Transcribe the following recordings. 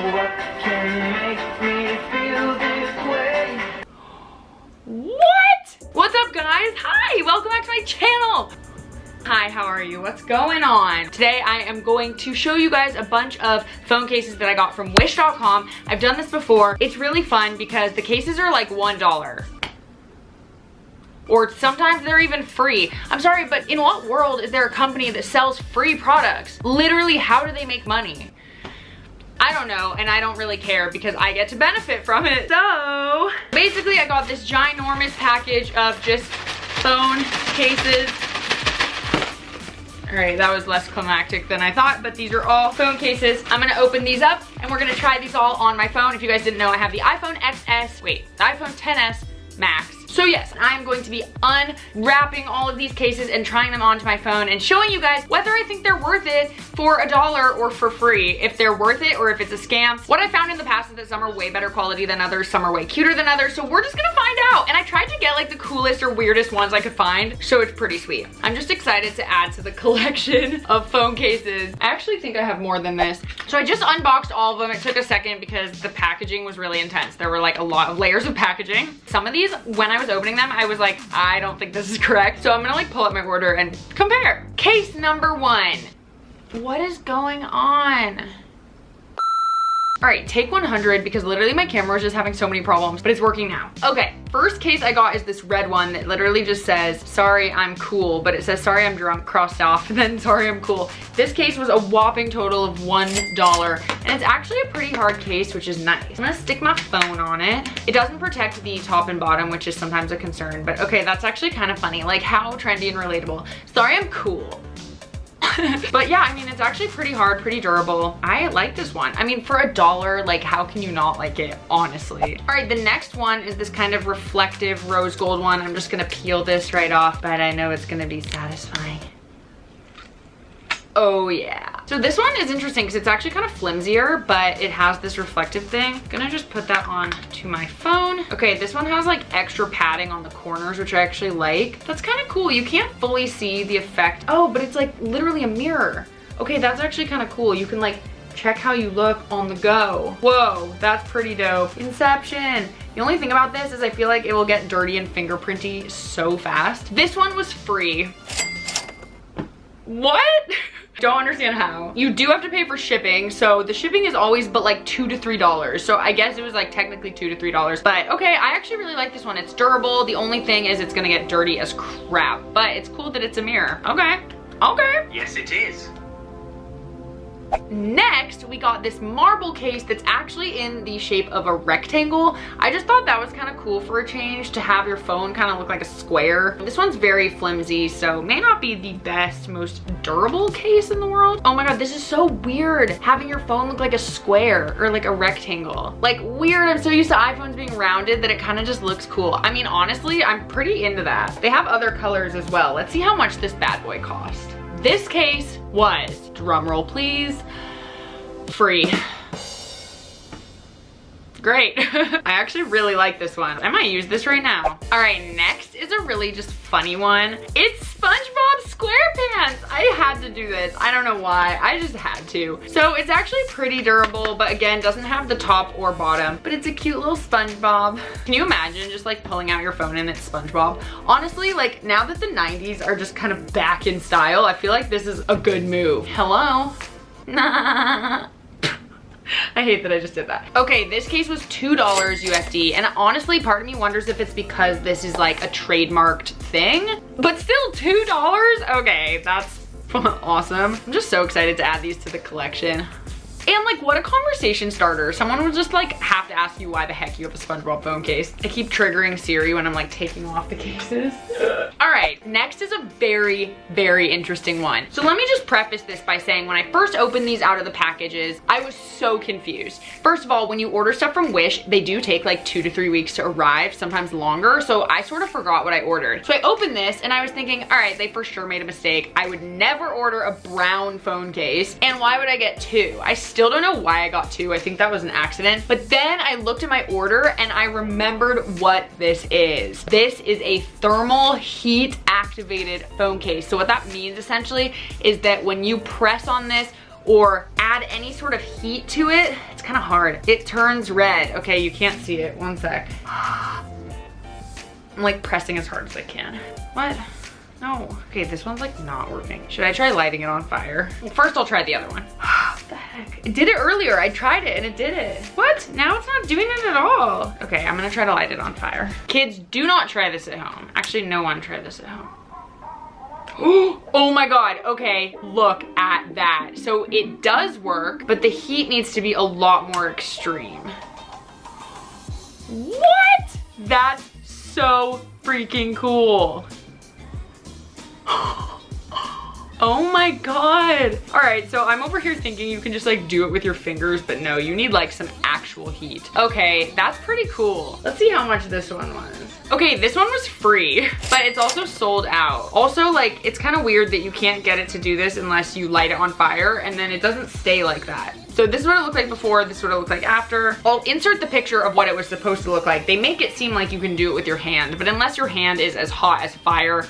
What can make me feel this way? What? What's up, guys? Hi, welcome back to my channel. Hi, how are you? What's going on? Today I am going to show you guys a bunch of phone cases that I got from wish.com. I've done this before. It's really fun because the cases are like $1. Or sometimes they're even free. I'm sorry, but in what world is there a company that sells free products? Literally, how do they make money? I don't know, and I don't really care because I get to benefit from it. So, basically I got this ginormous package of just phone cases. All right, that was less climactic than I thought, but these are all phone cases. I'm gonna open these up and we're gonna try these all on my phone. If you guys didn't know, I have the iPhone the iPhone XS Max. So yes, I am going to be unwrapping all of these cases and trying them onto my phone and showing you guys whether I think they're worth it for $1 or for free. If they're worth it or if it's a scam. What I found in the past is that some are way better quality than others, some are way cuter than others, so we're just gonna find out. And I tried to get like the coolest or weirdest ones I could find, so it's pretty sweet. I'm just excited to add to the collection of phone cases. I actually think I have more than this. So I just unboxed all of them. It took a second because the packaging was really intense. There were like a lot of layers of packaging. Some of these, when I was opening them, I was like, I don't think this is correct. So I'm gonna like pull up my order and compare. Case number 1. What is going on? All right, take 100 because literally my camera is just having so many problems, but it's working now. Okay, first case I got is this red one that literally just says, sorry, I'm cool, but it says, sorry, I'm drunk, crossed off, and then sorry, I'm cool. This case was a whopping total of $1, and it's actually a pretty hard case, which is nice. I'm gonna stick my phone on it. It doesn't protect the top and bottom, which is sometimes a concern, but okay, that's actually kind of funny. Like, how trendy and relatable. Sorry, I'm cool. But yeah, I mean, it's actually pretty hard, pretty durable. I like this one. I mean, for $1, like, how can you not like it, honestly? All right, the next one is this kind of reflective rose gold one. I'm just gonna peel this right off, but I know it's gonna be satisfying. Oh yeah. So this one is interesting because it's actually kind of flimsier, but it has this reflective thing. I'm gonna just put that on to my phone. Okay, this one has like extra padding on the corners, which I actually like. That's kind of cool. You can't fully see the effect. Oh, but it's like literally a mirror. Okay, that's actually kind of cool. You can like check how you look on the go. Whoa, that's pretty dope. Inception. The only thing about this is I feel like it will get dirty and fingerprinty so fast. This one was free. What? Don't understand how. You do have to pay for shipping, so the shipping is always but like $2 to $3. So I guess it was like technically $2 to $3. But okay, I actually really like this one. It's durable. The only thing is it's gonna get dirty as crap, but it's cool that it's a mirror. Okay, okay. Yes, it is. Next, we got this marble case that's actually in the shape of a rectangle. I just thought that was kind of cool for a change to have your phone kind of look like a square. This one's very flimsy, so may not be the best, most durable case in the world. Oh my God, this is so weird, having your phone look like a square or like a rectangle. Like weird, I'm so used to iPhones being rounded that it kind of just looks cool. I mean, honestly, I'm pretty into that. They have other colors as well. Let's see how much this bad boy cost. This case was, drum roll please, free. Great. I actually really like this one. I might use this right now. All right, next is a really just funny one. It's SpongeBob SquarePants. I had to do this. I don't know why, I just had to. So it's actually pretty durable, but again, doesn't have the top or bottom, but it's a cute little SpongeBob. Can you imagine just like pulling out your phone and it's SpongeBob? Honestly, like now that the 90s are just kind of back in style, I feel like this is a good move. Hello? Nah. I hate that I just did that. Okay, this case was $2 USD, and honestly, part of me wonders if it's because this is like a trademarked thing, but still $2? Okay, that's awesome. I'm just so excited to add these to the collection. And like, what a conversation starter. Someone would just like have to ask you why the heck you have a SpongeBob phone case. I keep triggering Siri when I'm like taking off the cases. All right, next is a very, very interesting one. So let me just preface this by saying when I first opened these out of the packages, I was so confused. First of all, when you order stuff from Wish, they do take like 2 to 3 weeks to arrive, sometimes longer. So I sort of forgot what I ordered. So I opened this and I was thinking, all right, they for sure made a mistake. I would never order a brown phone case. And why would I get 2? I still don't know why I got 2. I think that was an accident. But then I looked at my order and I remembered what this is. This is a thermal heat activated phone case. So what that means essentially is that when you press on this or add any sort of heat to it, it's It's kind of hard. It turns red. Okay, you can't see it. One sec. I'm like pressing as hard as I can. What? No. Okay, this one's like not working. Should I try lighting it on fire? Well, first I'll try the other one. What the heck? It did it earlier. I tried it and it did it. What? Now it's not doing it at all. Okay, I'm gonna try to light it on fire. Kids, do not try this at home. Actually, no one try this at home. Oh my God, okay, look at that. So it does work, but the heat needs to be a lot more extreme. What? That's so freaking cool. Oh my God. All right, so I'm over here thinking you can just like do it with your fingers, but no, you need like some actual heat. Okay, that's pretty cool. Let's see how much this one was. Okay, this one was free, but it's also sold out. Also, like, it's kind of weird that you can't get it to do this unless you light it on fire, and then it doesn't stay like that. So this is what it looked like before, this is what it looked like after. I'll insert the picture of what it was supposed to look like. They make it seem like you can do it with your hand, but unless your hand is as hot as fire,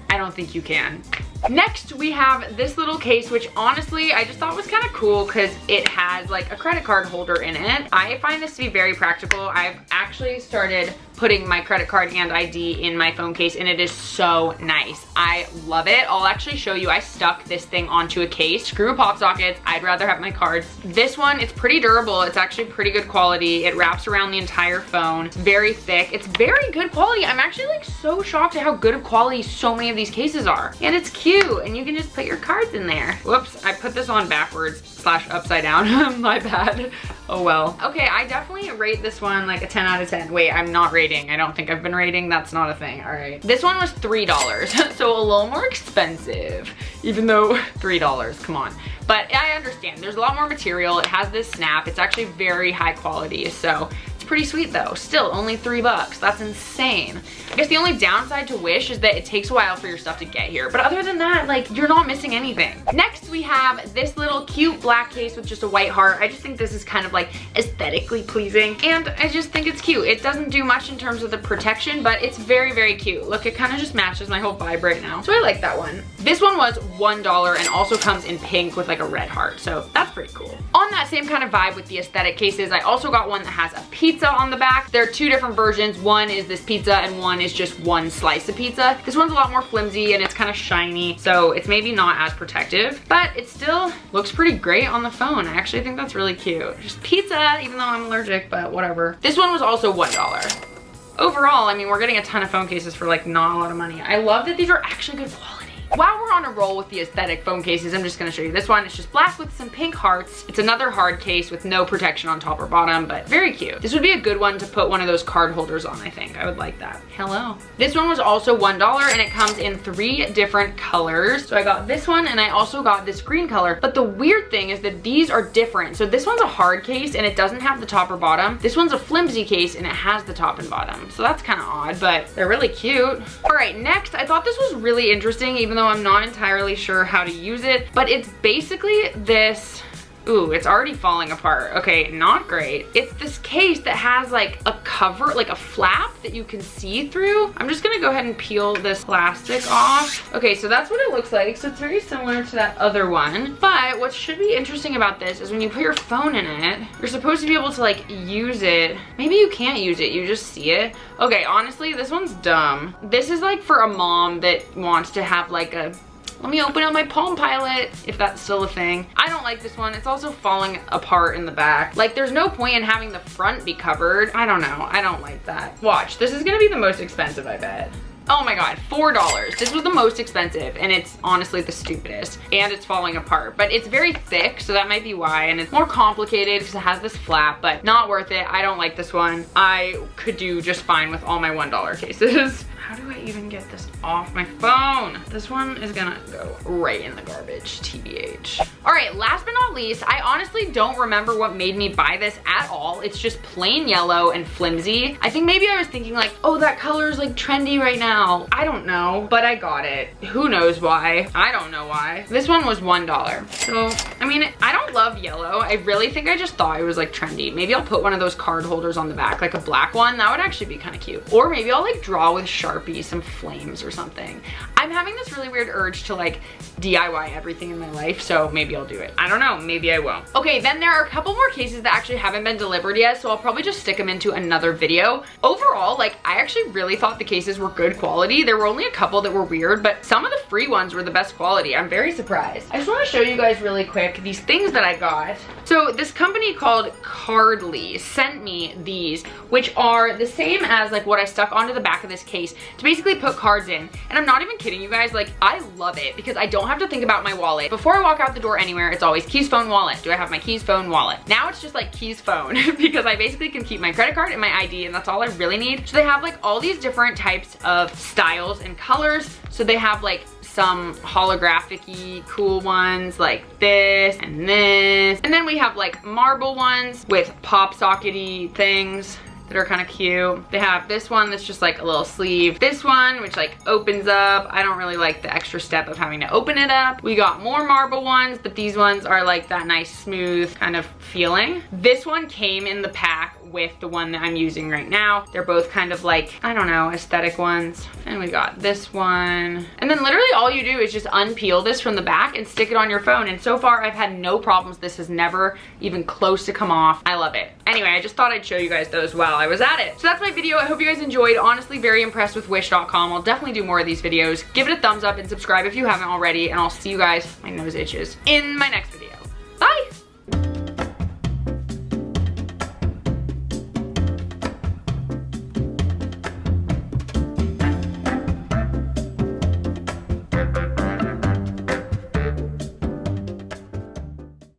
I don't think you can. Next, we have this little case, which honestly, I just thought was kind of cool because it has like a credit card holder in it. I find this to be very practical. I've actually started putting my credit card and ID in my phone case, and it is so nice. I love it. I'll actually show you. I stuck this thing onto a case. Screw pop sockets. I'd rather have my cards. This one, it's pretty durable. It's actually pretty good quality. It wraps around the entire phone. It's very thick. It's very good quality. I'm actually like so shocked at how good of quality so many of these cases are. And it's cute, and you can just put your cards in there. Whoops, I put this on backwards / upside down. My bad. Oh well. Okay, I definitely rate this one like a 10 out of 10. Wait, I'm not rating. I don't think I've been rating. That's not a thing. All right. This one was $3, so a little more expensive, even though $3, come on. But I understand. There's a lot more material. It has this snap. It's actually very high quality, so it's pretty sweet though. Still only $3. That's insane. I guess the only downside to Wish is that it takes a while for your stuff to get here. But other than that, like, you're not missing anything. Next, we have this little cute black case with just a white heart. I just think this is kind of like aesthetically pleasing, and I just think it's cute. It doesn't do much in terms of the protection, but it's very, very cute. Look, it kind of just matches my whole vibe right now. So I like that one. This one was $1 and also comes in pink with like a red heart. So that's pretty cool. On that same kind of vibe with the aesthetic cases, I also got one that has a pizza on the back. There are two different versions. One is this pizza and one is just one slice of pizza. This one's a lot more flimsy and it's kind of shiny, so it's maybe not as protective, but it still looks pretty great on the phone. I actually think that's really cute. Just pizza, even though I'm allergic, but whatever. This one was also $1. Overall, I mean, we're getting a ton of phone cases for like not a lot of money. I love that these are actually good quality. While we're on a roll with the aesthetic phone cases, I'm just gonna show you this one. It's just black with some pink hearts. It's another hard case with no protection on top or bottom, but very cute. This would be a good one to put one of those card holders on, I think. I would like that. Hello. This one was also $1 and it comes in 3 different colors. So I got this one and I also got this green color. But the weird thing is that these are different. So this one's a hard case and it doesn't have the top or bottom. This one's a flimsy case and it has the top and bottom. So that's kind of odd, but they're really cute. All right, next, I thought this was really interesting, even though I'm not entirely sure how to use it, but it's basically this. Ooh, it's already falling apart. Okay, not great. It's this case that has like a cover, like a flap that you can see through. I'm just gonna go ahead and peel this plastic off. Okay, so that's what it looks like. So it's very similar to that other one. But what should be interesting about this is when you put your phone in it, you're supposed to be able to like use it. Maybe you can't use it, you just see it. Okay, honestly, this one's dumb. This is like for a mom that wants to have like a, let me open up my Palm Pilot, if that's still a thing. I don't like this one. It's also falling apart in the back. Like, there's no point in having the front be covered. I don't know. I don't like that. Watch, this is gonna be the most expensive, I bet. Oh my God, $4. This was the most expensive and it's honestly the stupidest, and it's falling apart, but it's very thick, so that might be why, and it's more complicated because it has this flap, but not worth it. I don't like this one. I could do just fine with all my $1 cases. How do I even get this off my phone? This one is gonna go right in the garbage, TBH. All right, last but not least, I honestly don't remember what made me buy this at all. It's just plain yellow and flimsy. I think maybe I was thinking like, oh, that color is like trendy right now. I don't know, but I got it. Who knows why? I don't know why. This one was $1. So, I mean, I don't love yellow. I really think I just thought it was like trendy. Maybe I'll put one of those card holders on the back, like a black one. That would actually be kind of cute. Or maybe I'll like draw with Sharpie Sharpie some flames or something. I'm having this really weird urge to like DIY everything in my life, so maybe I'll do it. I don't know, maybe I will. Okay, then there are a couple more cases that actually haven't been delivered yet, so I'll probably just stick them into another video. Overall, like, I actually really thought the cases were good quality. There were only a couple that were weird, but some of the free ones were the best quality. I'm very surprised. I just want to show you guys really quick these things that I got. So this company called Cardly sent me these, which are the same as like what I stuck onto the back of this case to basically put cards in. And I'm not even kidding you guys, like, I love it because I don't have to think about my wallet. Before I walk out the door anywhere, it's always keys, phone, wallet. Do I have my keys, phone, wallet? Now it's just like keys, phone because I basically can keep my credit card and my ID, and that's all I really need. So they have like all these different types of styles and colors. So they have like some holographic-y cool ones like this and this. And then we have like marble ones with pop sockety things that are kind of cute. They have this one that's just like a little sleeve. This one, which like opens up. I don't really like the extra step of having to open it up. We got more marble ones, but these ones are like that nice smooth kind of feeling. This one came in the pack with the one that I'm using right now. They're both kind of like, I don't know, aesthetic ones. And we got this one. And then literally all you do is just unpeel this from the back and stick it on your phone. And so far I've had no problems. This has never even close to come off. I love it. Anyway, I just thought I'd show you guys those while I was at it. So that's my video. I hope you guys enjoyed. Honestly, very impressed with Wish.com. I'll definitely do more of these videos. Give it a thumbs up and subscribe if you haven't already. And I'll see you guys, my nose itches, in my next video.